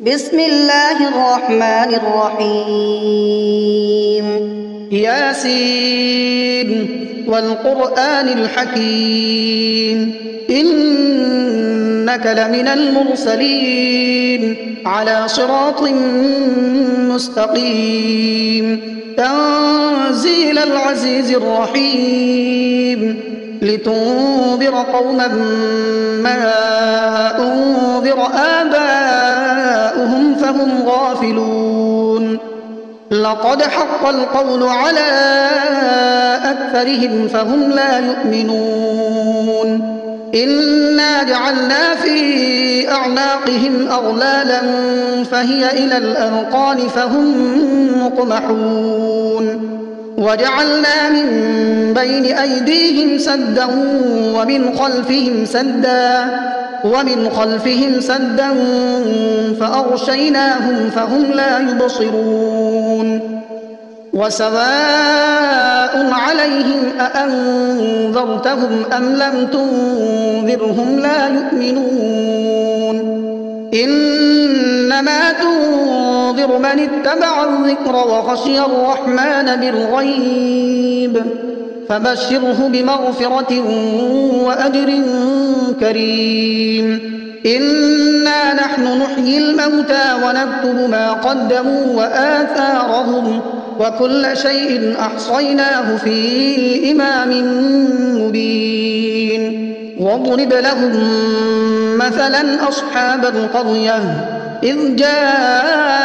بسم الله الرحمن الرحيم ياسين والقرآن الحكيم إنك لمن المرسلين على صراط مستقيم تنزيل العزيز الرحيم لتنذر قوما ما أنذر آباؤهم فهم غافلون لقد حق القول على أكثرهم فهم لا يؤمنون إنا جعلنا في أعناقهم أغلالا فهي إلى الأذقان فهم مقمحون وجعلنا من بين أيديهم سدا ومن خلفهم سدا فأغشيناهم فهم لا يبصرون وسواء عليهم أأنذرتهم أم لم تنذرهم لا يؤمنون إنما تنذر من اتبع الذكر وخشي الرحمن بالغيب فبشره بمغفرة وأجر كريم إنا نحن نحيي الموتى ونكتب ما قدموا وآثارهم وكل شيء أحصيناه في إمام مبين واضرب لهم مثلا أصحاب القرية إذ جاءها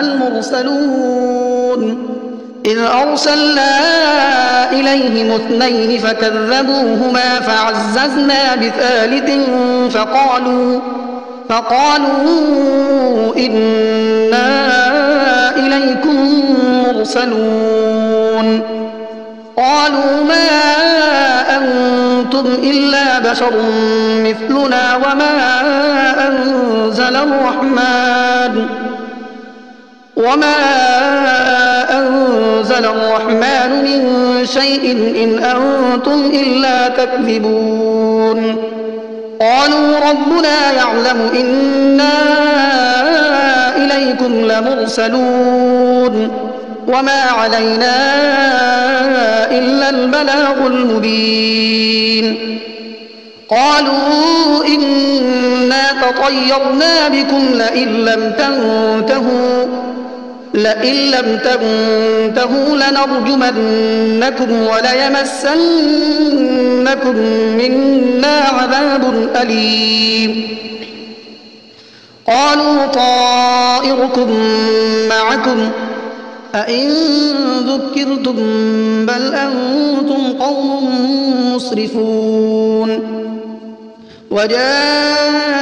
المرسلون إذ أرسلنا إليهم اثنين فكذبوهما فعززنا بثالث فقالوا إنا إليكم مرسلون قالوا ما أنتم إلا بشر مثلنا وما أنزل الرحمن من شيء إن أنتم إلا تكذبون قالوا ربنا يعلم إنا إليكم لمرسلون وما علينا إلا البلاغ المبين قالوا إنا تطيرنا بكم لئن لم تنتهوا لنرجمنكم وليمسنكم منا عذاب أليم قالوا طائركم معكم أئن ذكرتم بل أنتم قوم مسرفون وجاء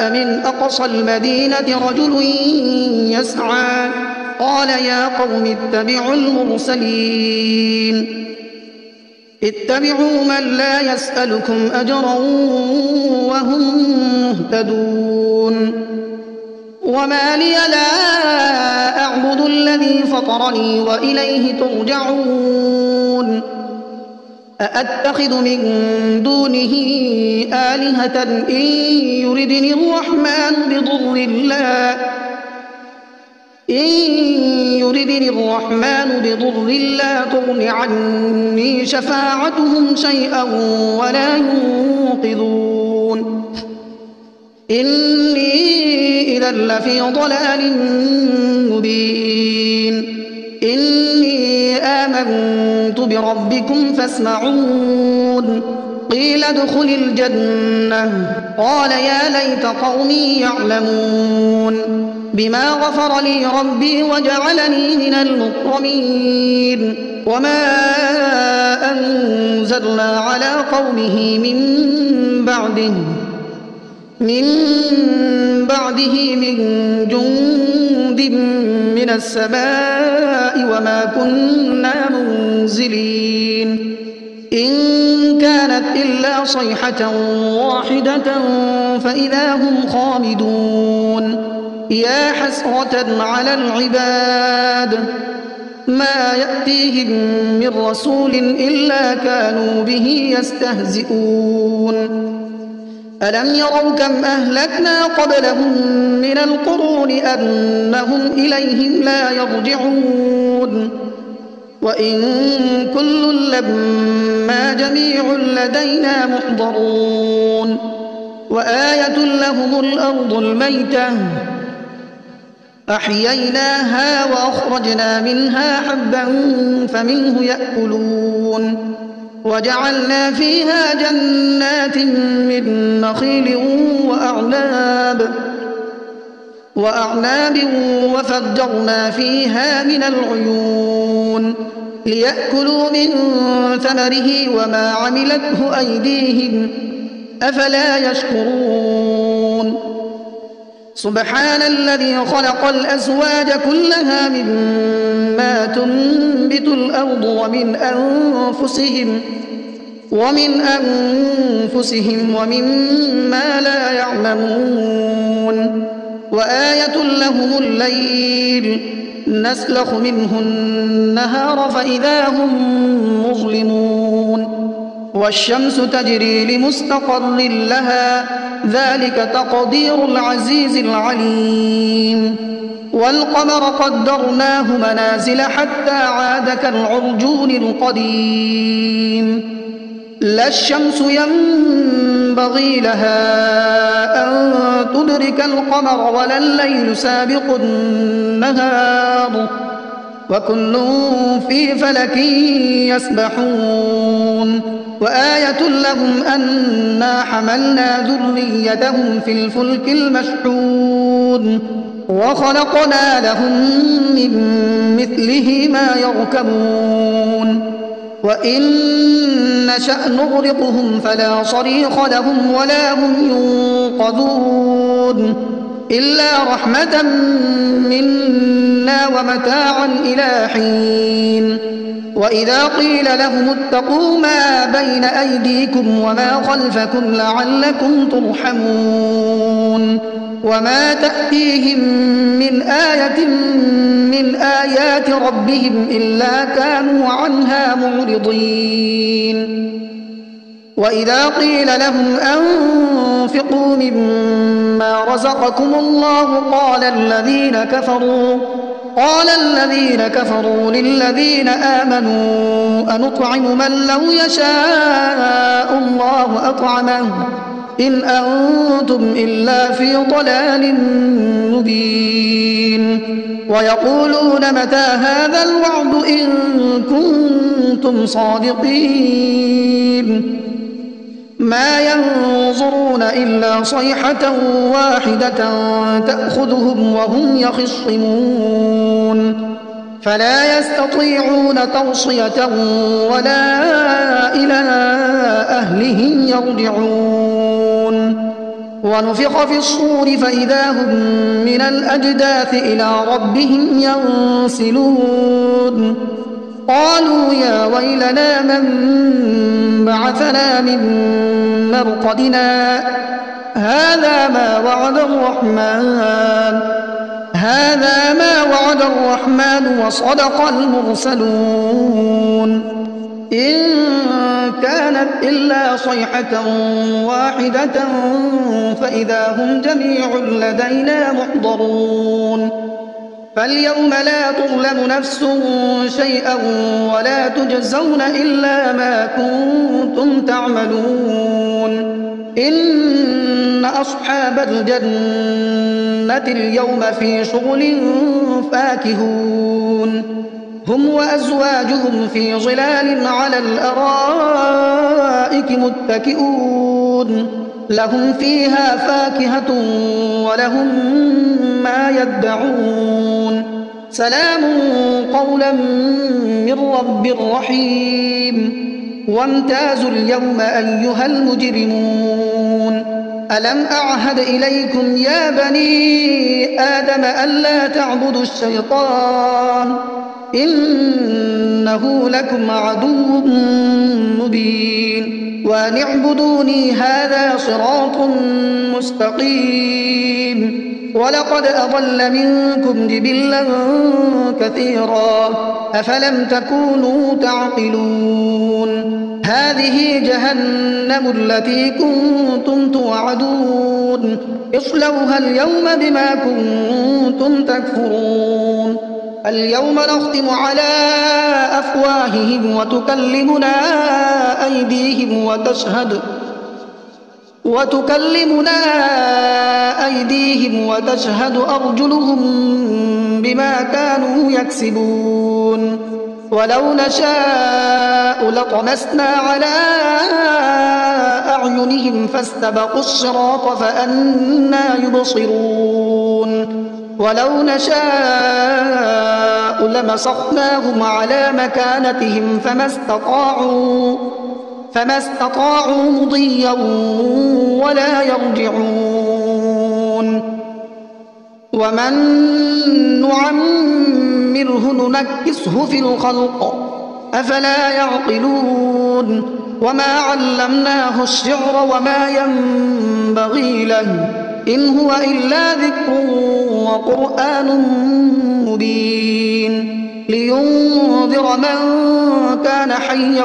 من أقصى المدينة رجل يسعى قال يا قوم اتبعوا المرسلين اتبعوا من لا يسألكم أجرا وهم مهتدون وما لي لا أعبد الذي فطرني وإليه ترجعون أأتخذ من دونه آلهة إن يردني الرحمن بضر لا تغن عني شفاعتهم شيئا ولا ينقذون إني إذا لفي ضلال مبين إني آمنت بربكم فاسمعون قيل ادخل الجنة قال يا ليت قومي يعلمون بما غفر لي ربي وجعلني من المكرمين وما أنزلنا على قومه من بعده من جند من السماء وما كنا منزلين إن كانت إلا صيحة واحدة فإذا هم خامدون يا حسرة على العباد ما يأتيهم من رسول إلا كانوا به يستهزئون ألم يروا كم أهلكنا قبلهم من القرون أنهم إليهم لا يرجعون وإن كل لما جميع لدينا محضرون وآية لهم الأرض الميتة أحييناها وأخرجنا منها حبا فمنه يأكلون وجعلنا فيها جنات من نخيل وأعناب وفجرنا فيها من العيون ليأكلوا من ثمره وما عملته أيديهم أفلا يشكرون سبحان الذي خلق الأزواج كلها مما تنبت الأرض ومن أنفسهم ومما لا يعلمون وآية لهم الليل نسلخ منه النهار فإذا هم مظلمون والشمس تجري لمستقر لها ذلك تقدير العزيز العليم والقمر قدرناه منازل حتى عاد كالعرجون القديم لا الشمس ينبغي لها أن تدرك القمر ولا الليل سابق النهار وكل في فلك يسبحون وآية لهم أنا حملنا ذريتهم في الفلك المشحون وخلقنا لهم من مثله ما يركبون وإن نشأ نغرقهم فلا صريخ لهم ولا هم ينقذون إلا رحمة منا ومتاعا إلى حين وإذا قيل لهم اتقوا ما بين أيديكم وما خلفكم لعلكم ترحمون وما تأتيهم من آية من آيات ربهم إلا كانوا عنها معرضين وإذا قيل لهم أنفقوا مما رزقكم الله قال الذين كفروا للذين آمنوا أنطعم من لو يشاء الله أطعمه إن أنتم إلا في ضلال مبين ويقولون متى هذا الوعد إن كنتم صادقين ما ينظرون إلا صيحة واحدة تأخذهم وهم يخصمون فلا يستطيعون توصية ولا إلى أهلهم يرجعون ونفخ في الصور فإذا هم من الأجداث إلى ربهم ينسلون قالوا يا ويلنا من بعثنا من مرقدنا هذا ما وعد الرحمن وصدق المرسلون إن كانت إلا صيحة واحدة فإذا هم جميع لدينا محضرون فاليوم لا تظلم نفس شيئا ولا تجزون إلا ما كنتم تعملون إن أصحاب الجنة اليوم في شغل فاكهون هم وأزواجهم في ظلال على الأرائك متكئون لهم فيها فاكهة ولهم ما يدعون سلام قولا من رب رحيم وامتازوا اليوم أيها المجرمون ألم أعهد إليكم يا بني آدم ألا تعبدوا الشيطان إنه لكم عدو مبين وأن اعبدوني هذا صراط مستقيم ولقد أضل منكم جبلا كثيرا أفلم تكونوا تعقلون هذه جهنم التي كنتم توعدون اصلوها اليوم بما كنتم تكفرون اليوم نختم على أفواههم وتكلمنا أيديهم وتشهد أرجلهم بما كانوا يكسبون ولو نشاء لطمسنا على أعينهم فاستبقوا الصراط فأنى يبصرون ولو نشاء لمسخناهم على مكانتهم فما استطاعوا مضيا ولا يرجعون ومن نعمره ننكسه في الخلق أفلا يعقلون وما علمناه الشعر وما ينبغي له إن هو إلا ذكر وقرآن مبين لينذر من كان حيا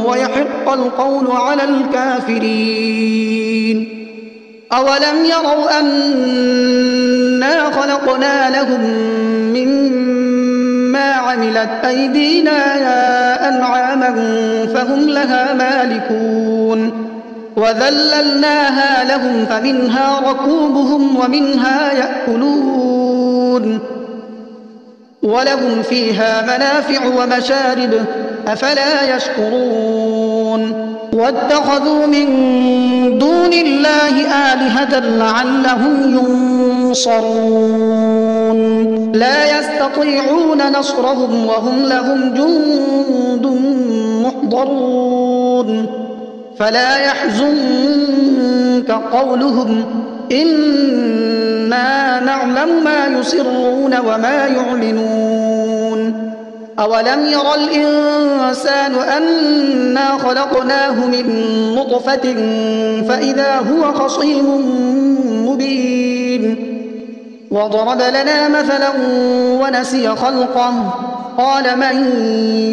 ويحق القول على الكافرين أولم يروا أنا خلقنا لهم مما عملت أيدينا أنعاما فهم لها مالكون وذللناها لهم فمنها ركوبهم ومنها يأكلون ولهم فيها منافع ومشارب أفلا يشكرون واتخذوا من دون الله آلهة لعلهم ينصرون لا يستطيعون نصرهم وهم لهم جند محضرون فلا يحزنك قولهم إنا نعلم ما يسرون وما يعلنون أولم ير الإنسان أنا خلقناه من نطفة فإذا هو خصيم مبين وضرب لنا مثلا ونسي خلقه قال من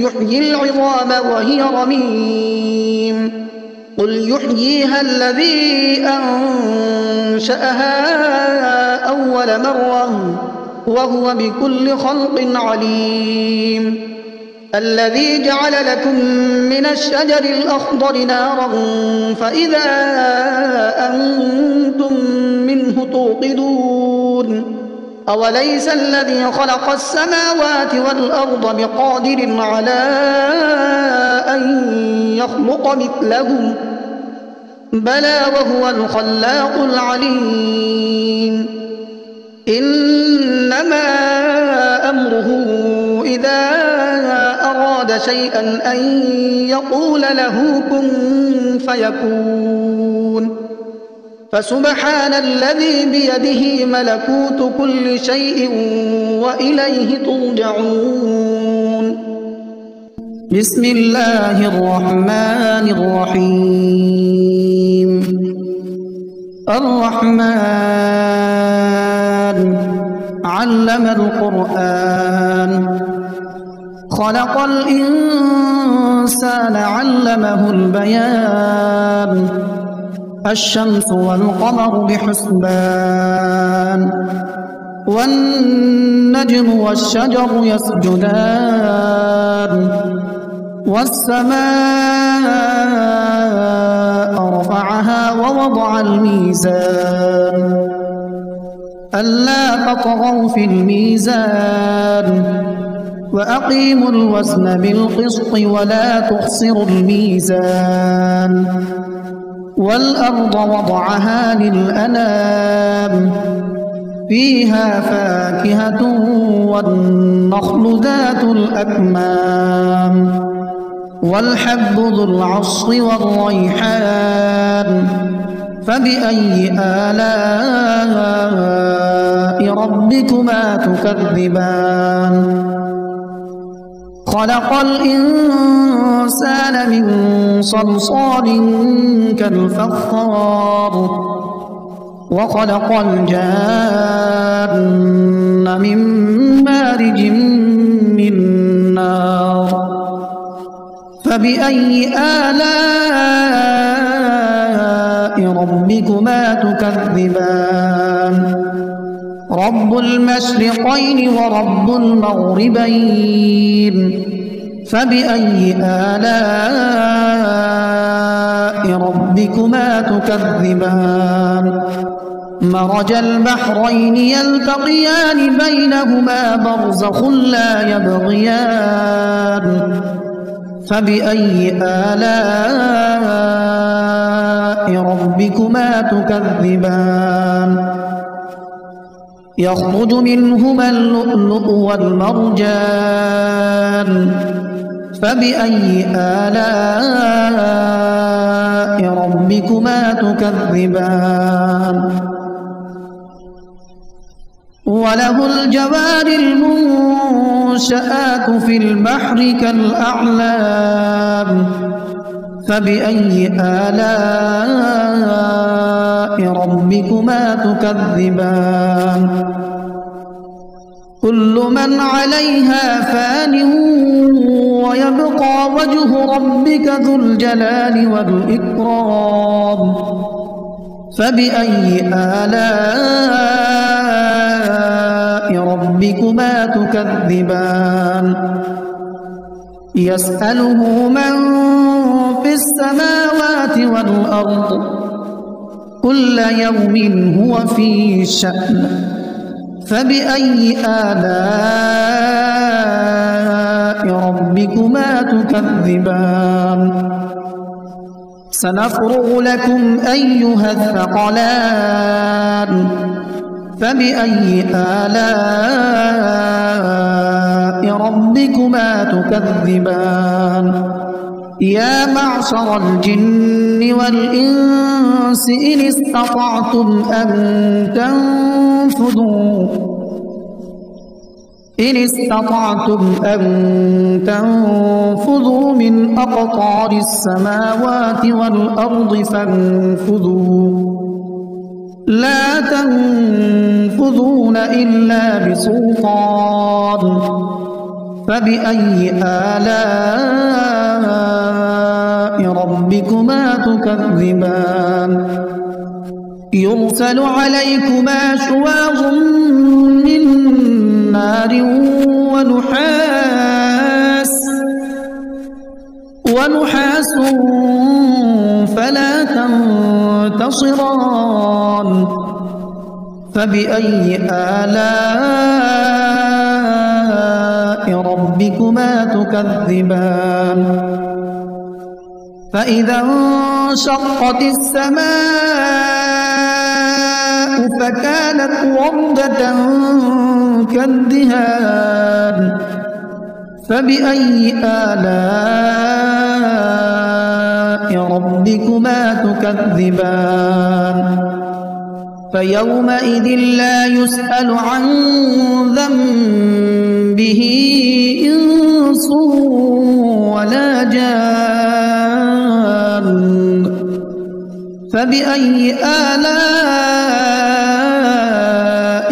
يحيي العظام وهي رميم قل يحييها الذي أنشأها أول مرة وهو بكل خلق عليم الذي جعل لكم من الشجر الأخضر نارا فإذا أنتم منه توقدون أوليس الذي خلق السماوات والأرض بقادر على أن يخلق مثلهم بلى وهو الخلاق العليم إنما أمره إذا أراد شيئا أن يقول له كن فيكون فسبحان الذي بيده ملكوت كل شيء وإليه ترجعون بسم الله الرحمن الرحيم الرحمن علم القرآن خلق الإنسان علمه البيان الشمس والقمر بحسبان والنجم والشجر يسجدان والسماء رفعها ووضع الميزان ألا تطغوا في الميزان وأقيموا الوزن بالقسط ولا تخسروا الميزان والأرض وضعها للأنام فيها فاكهة والنخل ذات الأكمام والحب ذو العصف والريحان فبأي آلاء ربكما تكذبان خلق الإنسان من صلصال كالفخار وخلق الجان من مارج من نار فبأي آلاء ربكما تكذبان رب المشرقين ورب المغربين فبأي آلاء ربكما تكذبان مرج البحرين يلتقيان بينهما برزخ لا يبغيان فبأي آلاء ربكما تكذبان يخرج منهما اللؤلؤ والمرجان فبأي آلاء ربكما تكذبان وله الجوار المنشآت في البحر كالأعلام فبأي آلاء ربكما تكذبان كل من عليها فان ويبقى وجه ربك ذو الجلال والإكرام فبأي آلاء ربكما تكذبان يسأله من في السماوات والأرض كل يوم هو في شأن فبأي آلاء ربكما تكذبان سنفرغ لكم أيها الثقلان فبأي آلاء ربكما تكذبان يا معشر الجن والإنس إن استطعتم أن تنفذوا من أقطار السماوات والأرض فانفذوا لا تنفذون إلا بسلطان فبأي آلاء ربكما تكذبان يرسل عليكما شواظ من نار ونحاس فلا تنتصران فبأي آلاء ربكما تكذبان فإذا انشقت السماء فكانت وردة كالدهان فبأي آلاء ربكما تكذبان فيومئذ لا يسأل عن ذنبه إنس ولا جان فبأي آلاء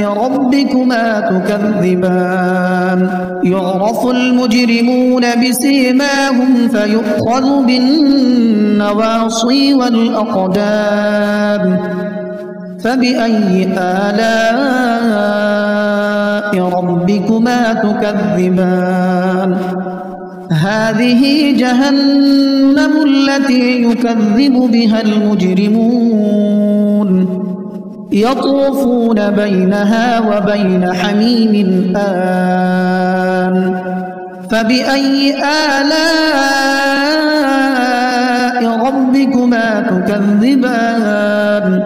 ربكما تكذبان يعرف المجرمون بسيماهم فيؤخذ بالنواصي والأقدام فبأي آلاء ربكما تكذبان هذه جهنم التي يكذب بها المجرمون يطوفون بينها وبين حميم آن فبأي آلاء ربكما تكذبان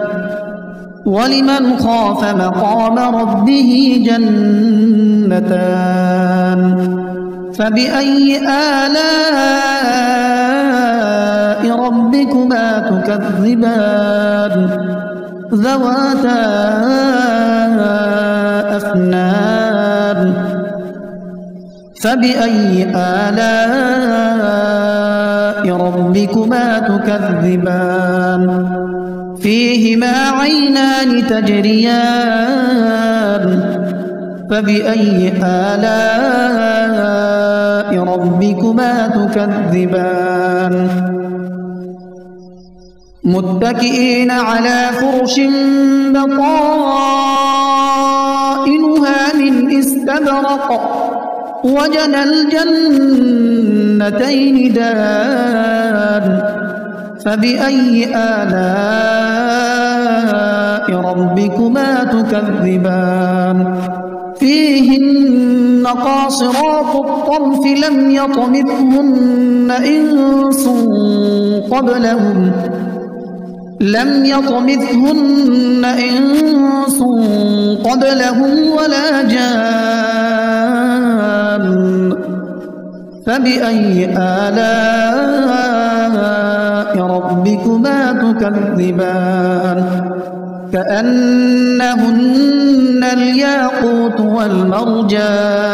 ولمن خاف مقام ربه جنتان فبأي آلاء ربكما تكذبان ذواتا أفنان فبأي آلاء ربكما تكذبان فيهما عينان تجريان فبأي آلاء ربكما تكذبان متكئين على فرش بطائنها من استبرق وجنى الجنتين دان فبأي آلاء ربكما تكذبان فيهن قاصرات الطرف لم يطمثهن إنس قبلهم ولا جان فبأي آلاء ربكما تكذبان كأنهن الياقوت والمرجان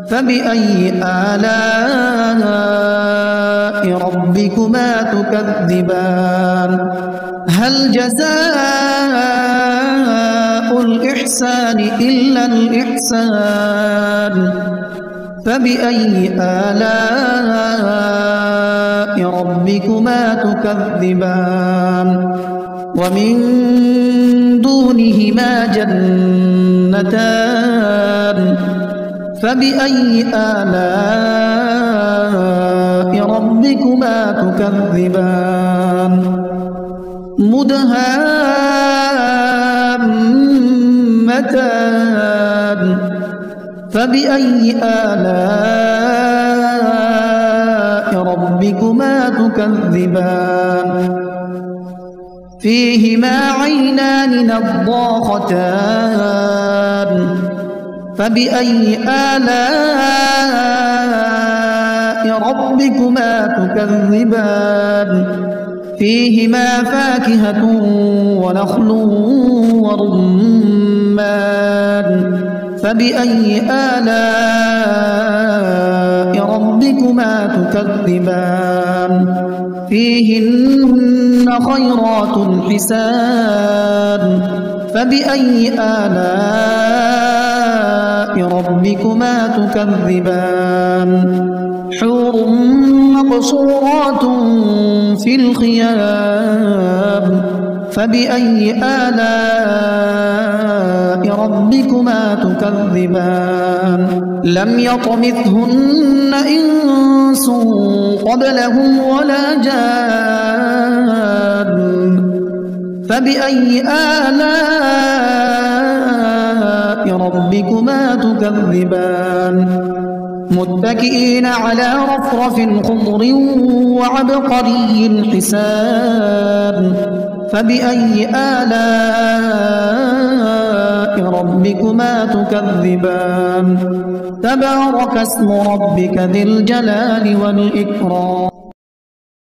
فبأي آلاء ربكما تكذبان هل جزاء الإحسان إلا الإحسان فبأي آلاء ربكما تكذبان ومن دونهما جنتان فبأي آلاء ربكما تكذبان مدهامتان فبأي آلاء ربكما تكذبان فيهما عينان نضاختان فبأي آلاء ربكما تكذبان فيهما فاكهة ونخل ورمان فبأي آلاء ربكما تكذبان فيهن خيرات حسان فبأي آلاء ربكما تكذبان حور مقصورات في الخيام فبأي آلاء ربكما تكذبان لم يطمثهن إنس قبلهم ولا جان فبأي آلاء ربكما تكذبان متكئين على رفرف خضر وعبقري حسان فبأي آلاء ربكما تكذبان تبارك اسم ربك ذي الجلال والإكرام